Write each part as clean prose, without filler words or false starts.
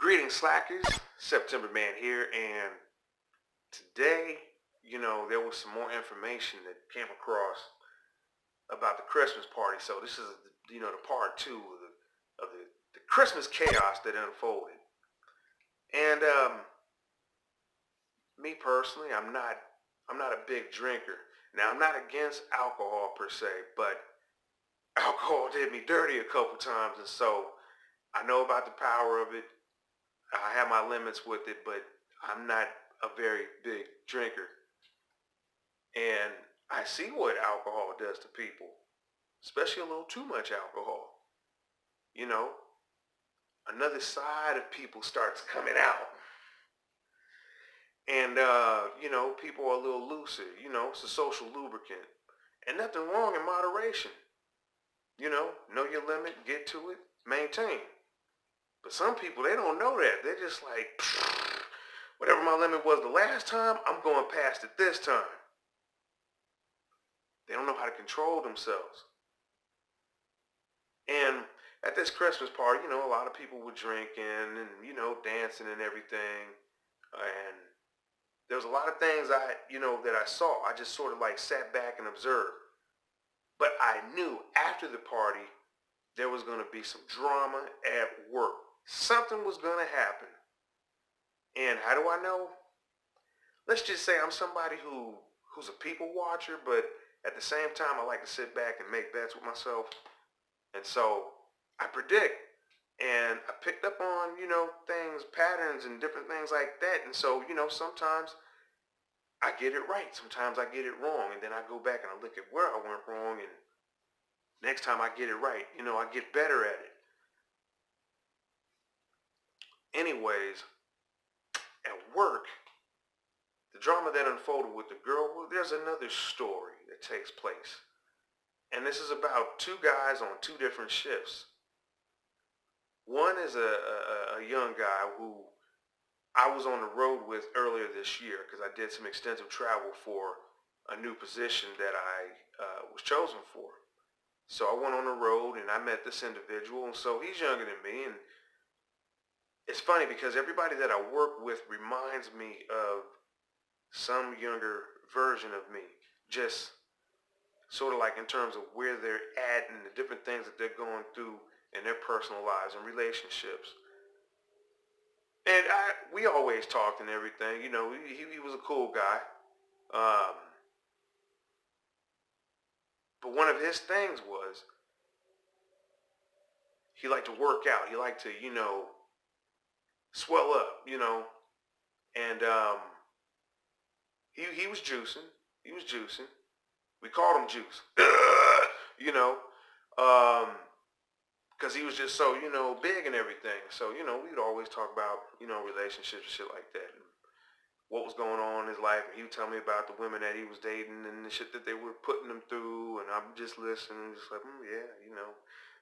Greetings, slackers. September Man here, and today, there was some more information that came across about the Christmas party. So this is, the part two of the Christmas chaos that unfolded. And me personally, I'm not a big drinker. Now, I'm not against alcohol per se, but alcohol did me dirty a couple times, and so I know about the power of it. I have my limits with it, but I'm not a very big drinker. And I see what alcohol does to people, especially a little too much alcohol. You know, another side of people starts coming out. And, people are a little looser. It's a social lubricant. And nothing wrong in moderation. Know your limit, get to it, maintain. But some people, they don't know that. They're just like, whatever my limit was the last time, I'm going past it this time. They don't know how to control themselves. And at this Christmas party, a lot of people were drinking and, dancing and everything. And there was a lot of things that I saw. I just sort of like sat back and observed. But I knew after the party, there was going to be some drama at work. Something was going to happen. And how do I know? Let's just say I'm somebody who's a people watcher, but at the same time, I like to sit back and make bets with myself. And so I predict. And I picked up on, things, patterns and different things like that. And so, sometimes I get it right. Sometimes I get it wrong. And then I go back and I look at where I went wrong. And next time I get it right, I get better at it. Anyways, at work, the drama that unfolded with the girl, well, there's another story that takes place. And this is about two guys on two different shifts. One is a young guy who I was on the road with earlier this year because I did some extensive travel for a new position that I was chosen for. So I went on the road and I met this individual, and so he's younger than me, and it's funny because everybody that I work with reminds me of some younger version of me, just sort of like in terms of where they're at and the different things that they're going through in their personal lives and relationships. And we always talked and everything. He was a cool guy. Um, but one of his things was he liked to work out. He liked to, swell up, and he was juicing. He was juicing. We called him Juice, you know, because he was just so, big and everything. So, we'd always talk about, relationships and shit like that. And what was going on in his life. And he would tell me about the women that he was dating and the shit that they were putting him through. And I'm just listening, just like, yeah,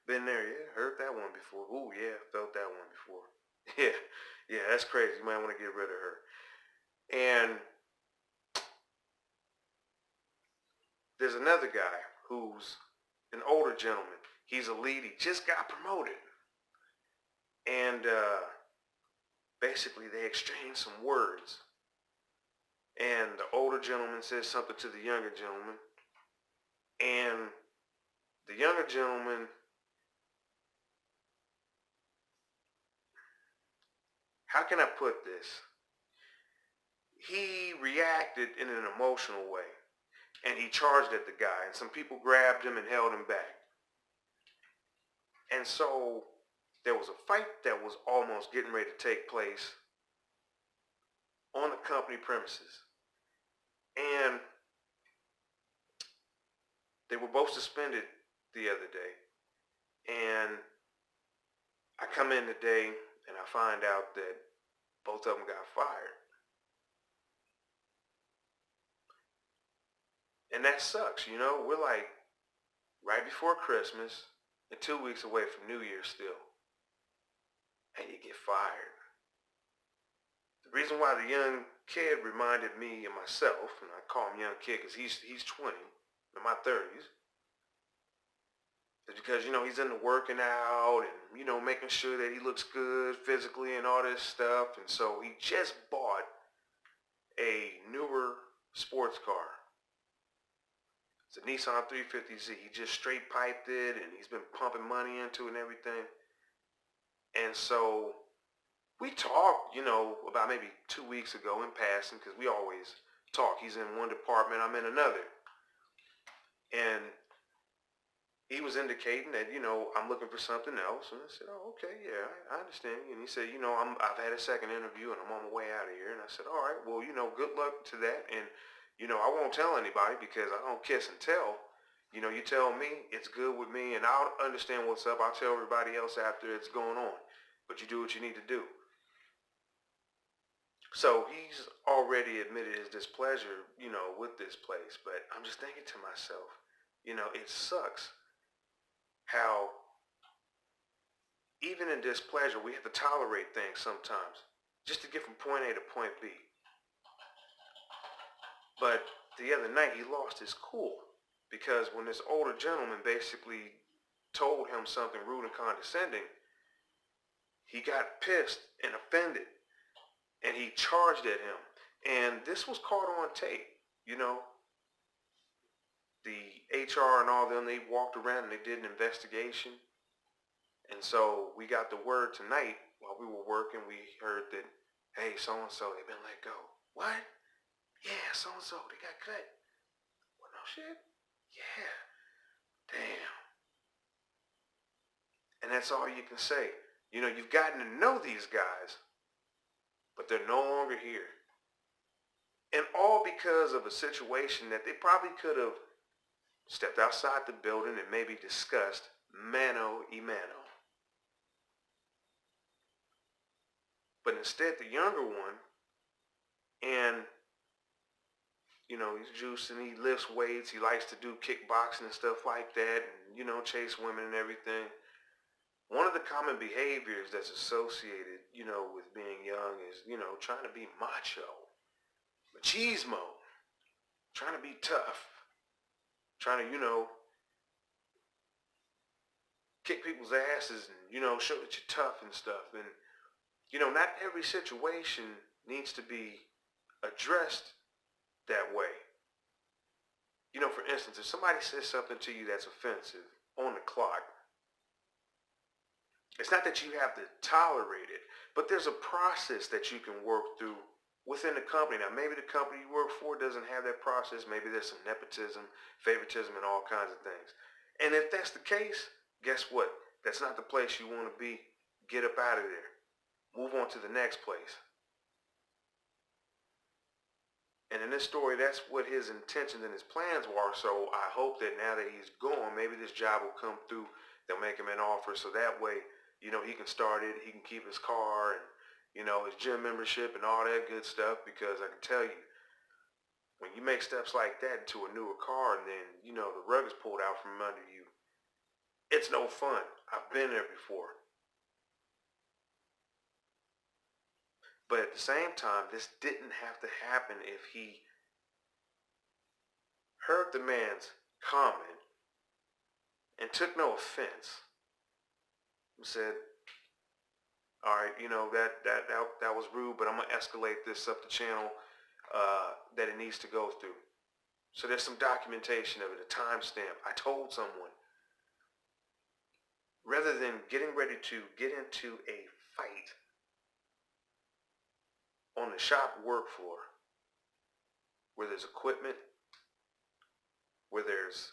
been there, yeah, heard that one before. Ooh, yeah, felt that one before. Yeah, yeah, that's crazy. You might want to get rid of her. And there's another guy who's an older gentleman. He's a lead. He just got promoted. And basically they exchanged some words. And the older gentleman says something to the younger gentleman. And the younger gentleman, how can I put this? He reacted in an emotional way. And he charged at the guy. And some people grabbed him and held him back. And so there was a fight that was almost getting ready to take place on the company premises. And they were both suspended the other day. And I come in today and I find out that both of them got fired. And that sucks, We're like right before Christmas and 2 weeks away from New Year's still. And you get fired. The reason why the young kid reminded me of myself, and I call him young kid because he's 20, in my 30s, because, he's into working out and, making sure that he looks good physically and all this stuff. And so he just bought a newer sports car. It's a Nissan 350Z. He just straight piped it and he's been pumping money into it and everything. And so we talked, about maybe 2 weeks ago in passing, because we always talk. He's in one department, I'm in another. And he was indicating that, I'm looking for something else. And I said, oh, okay, yeah, I understand. And he said, I've had a second interview and I'm on my way out of here. And I said, all right, well, good luck to that. And, I won't tell anybody because I don't kiss and tell. You tell me, it's good with me, and I'll understand what's up. I'll tell everybody else after it's going on. But you do what you need to do. So he's already admitted his displeasure, with this place. But I'm just thinking to myself, it sucks how even in displeasure, we have to tolerate things sometimes just to get from point A to point B. But the other night he lost his cool because when this older gentleman basically told him something rude and condescending, he got pissed and offended and he charged at him. And this was caught on tape, The HR and all them, they walked around and they did an investigation. And so we got the word tonight while we were working. We heard that, hey, so-and-so, they've been let go. What? Yeah, so-and-so, they got cut. Well, no shit? Yeah. Damn. And that's all you can say. You've gotten to know these guys, but they're no longer here. And all because of a situation that they probably could have stepped outside the building and maybe discussed mano a mano. But instead, the younger one, and, he's juicing, he lifts weights, he likes to do kickboxing and stuff like that, and, chase women and everything. One of the common behaviors that's associated, with being young is, trying to be macho, machismo, trying to be tough, trying to, kick people's asses and, show that you're tough and stuff. And, not every situation needs to be addressed that way. For instance, if somebody says something to you that's offensive on the clock, it's not that you have to tolerate it, but there's a process that you can work through within the company. Now, maybe the company you work for doesn't have that process. Maybe there's some nepotism, favoritism, and all kinds of things. And if that's the case, guess what? That's not the place you want to be. Get up out of there. Move on to the next place. And in this story, that's what his intentions and his plans were. So I hope that now that he's gone, maybe this job will come through. They'll make him an offer so that way, he can start it. He can keep his car and, his gym membership and all that good stuff. Because I can tell you, when you make steps like that into a newer car and then, the rug is pulled out from under you, it's no fun. I've been there before. But at the same time, this didn't have to happen if he heard the man's comment and took no offense. He said, all right, that was rude, but I'm going to escalate this up the channel that it needs to go through. So there's some documentation of it, a timestamp. I told someone, rather than getting ready to get into a fight on the shop work floor, where there's equipment, where there's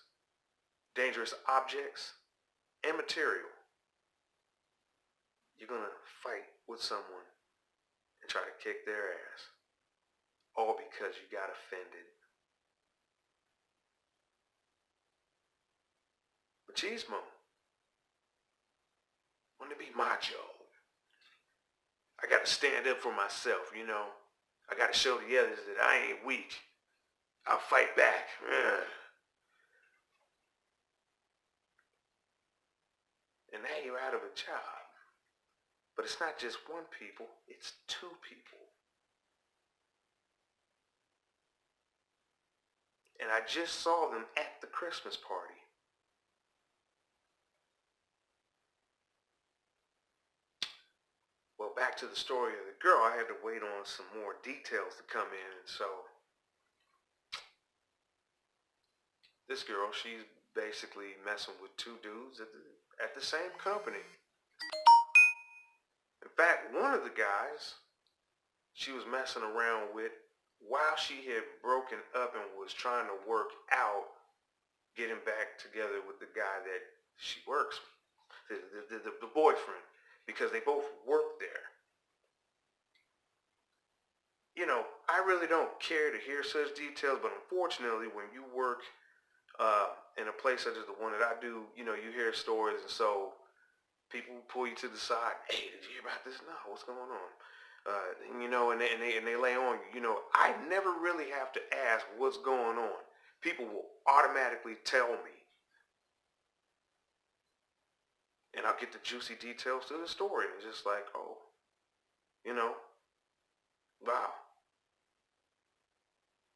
dangerous objects and material, you're going to fight with someone and try to kick their ass, all because you got offended. Machismo. Want to be macho. I got to stand up for myself, I got to show the others that I ain't weak. I'll fight back. And now you're out of a job. But it's not just one people, it's two people. And I just saw them at the Christmas party. Well, back to the story of the girl, I had to wait on some more details to come in. And so this girl, she's basically messing with two dudes at the same company. In fact, one of the guys she was messing around with while she had broken up and was trying to work out getting back together with the guy that she works with, the boyfriend, because they both work there. You know, I really don't care to hear such details, but unfortunately, when you work in a place such as the one that I do, you know, you hear stories, and so people pull you to the side. Hey, did you hear about this? No, what's going on? You know, and they lay on you. You know, I never really have to ask what's going on. People will automatically tell me, and I'll get the juicy details to the story, and it's just like, oh, you know, wow.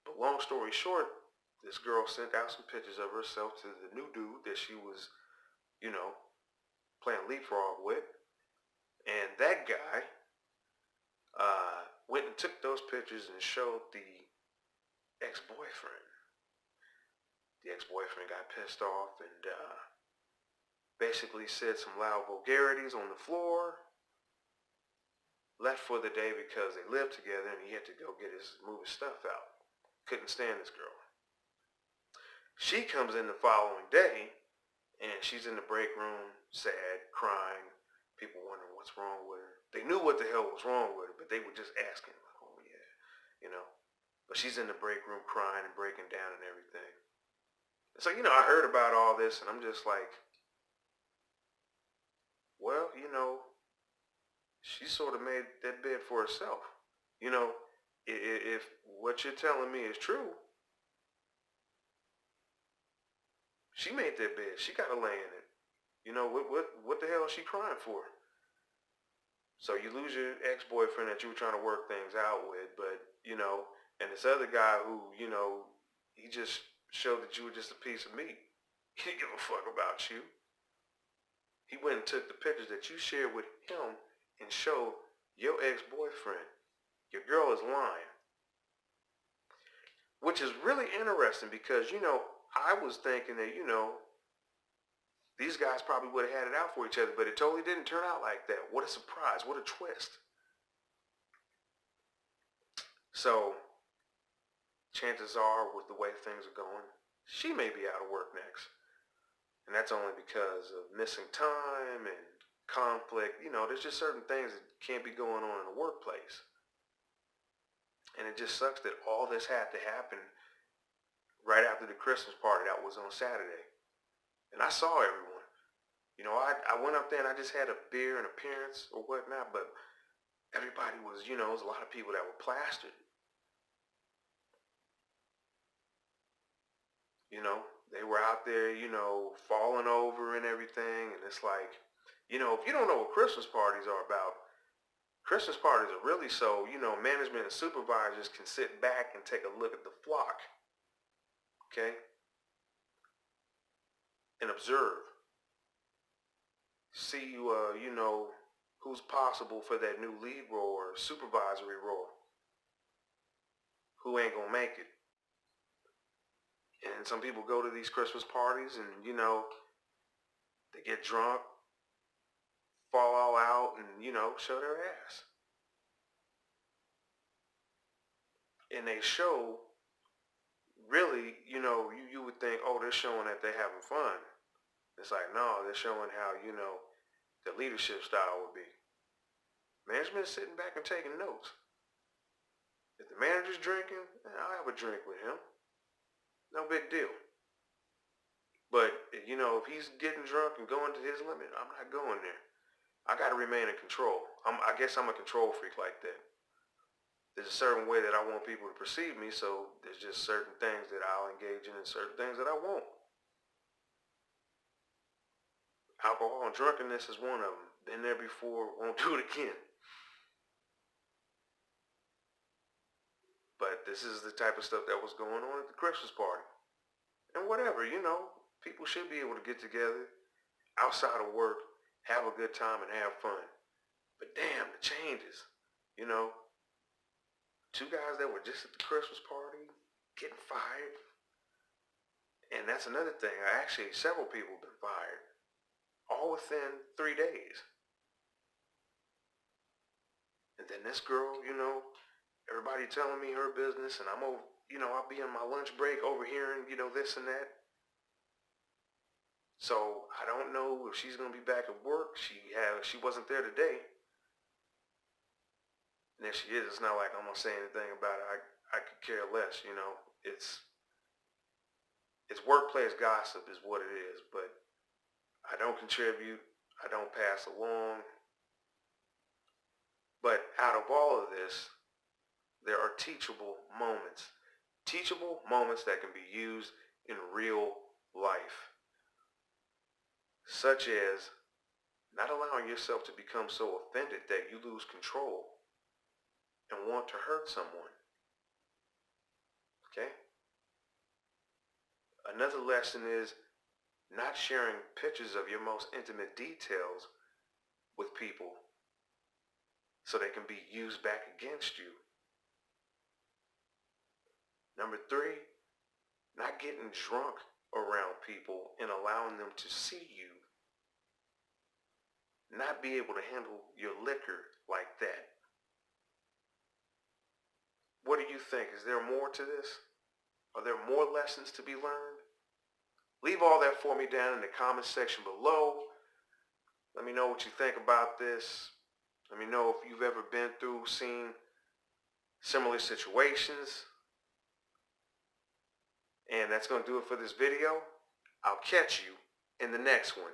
But long story short, this girl sent out some pictures of herself to the new dude that she was, you know, playing leapfrog with, and that guy went and took those pictures and showed the ex-boyfriend. The ex-boyfriend got pissed off and basically said some loud vulgarities on the floor, left for the day because they lived together and he had to go move his stuff out. Couldn't stand this girl. She comes in the following day and she's in the break room, sad, crying, people wondering what's wrong with her. They knew what the hell was wrong with her, but they were just asking, like, oh yeah, you know. But she's in the break room crying and breaking down and everything. So, you know, I heard about all this and I'm just like, well, you know, she sort of made that bed for herself. You know, if what you're telling me is true, she made that bed. She got to lay in it. You know, what the hell is she crying for? So you lose your ex-boyfriend that you were trying to work things out with, but, you know, and this other guy who, you know, he just showed that you were just a piece of meat. He didn't give a fuck about you. He went and took the pictures that you shared with him and showed your ex-boyfriend. Your girl is lying. Which is really interesting because, you know, I was thinking that, you know, these guys probably would have had it out for each other, but it totally didn't turn out like that. What a surprise. What a twist. So, chances are, with the way things are going, she may be out of work next. And that's only because of missing time and conflict. You know, there's just certain things that can't be going on in the workplace. And it just sucks that all this had to happen right after the Christmas party that was on Saturday. And I saw everyone. You know, I went up there and I just had a beer and appearance or whatnot, but everybody was, you know, there was a lot of people that were plastered. You know, they were out there, you know, falling over and everything. And it's like, you know, if you don't know what Christmas parties are about, Christmas parties are really so, you know, management and supervisors can sit back and take a look at the flock, okay, and observe. See, you know, who's possible for that new lead role or supervisory role. Who ain't gonna make it. And some people go to these Christmas parties and, you know, they get drunk, fall all out, and, you know, show their ass. And they show, really, you know, you would think, oh, they're showing that they're having fun. It's like, no, they're showing how, you know, the leadership style would be. Management's sitting back and taking notes. If the manager's drinking, I'll have a drink with him. No big deal. But, you know, if he's getting drunk and going to his limit, I'm not going there. I got to remain in control. I guess I'm a control freak like that. There's a certain way that I want people to perceive me, so there's just certain things that I'll engage in and certain things that I won't. Alcohol and drunkenness is one of them. Been there before, won't do it again. But this is the type of stuff that was going on at the Christmas party. And whatever, you know, people should be able to get together outside of work, have a good time, and have fun. But damn, the changes. You know, two guys that were just at the Christmas party getting fired. And that's another thing. Actually, several people have been fired, all within 3 days. And then this girl, everybody telling me her business, and I'm over, I'll be on my lunch break overhearing, this and that. So I don't know if she's gonna be back at work. She wasn't there today. And if she is, it's not like I'm gonna say anything about it. I could care less, It's workplace gossip is what it is, but I don't contribute. I don't pass along. But out of all of this, there are teachable moments. Teachable moments that can be used in real life. Such as not allowing yourself to become so offended that you lose control and want to hurt someone. Okay? Another lesson is not sharing pictures of your most intimate details with people so they can be used back against you. Number 3, not getting drunk around people and allowing them to see you. Not be able to handle your liquor like that. What do you think? Is there more to this? Are there more lessons to be learned? Leave all that for me down in the comment section below. Let me know what you think about this. Let me know if you've ever been through, seen similar situations. And that's going to do it for this video. I'll catch you in the next one.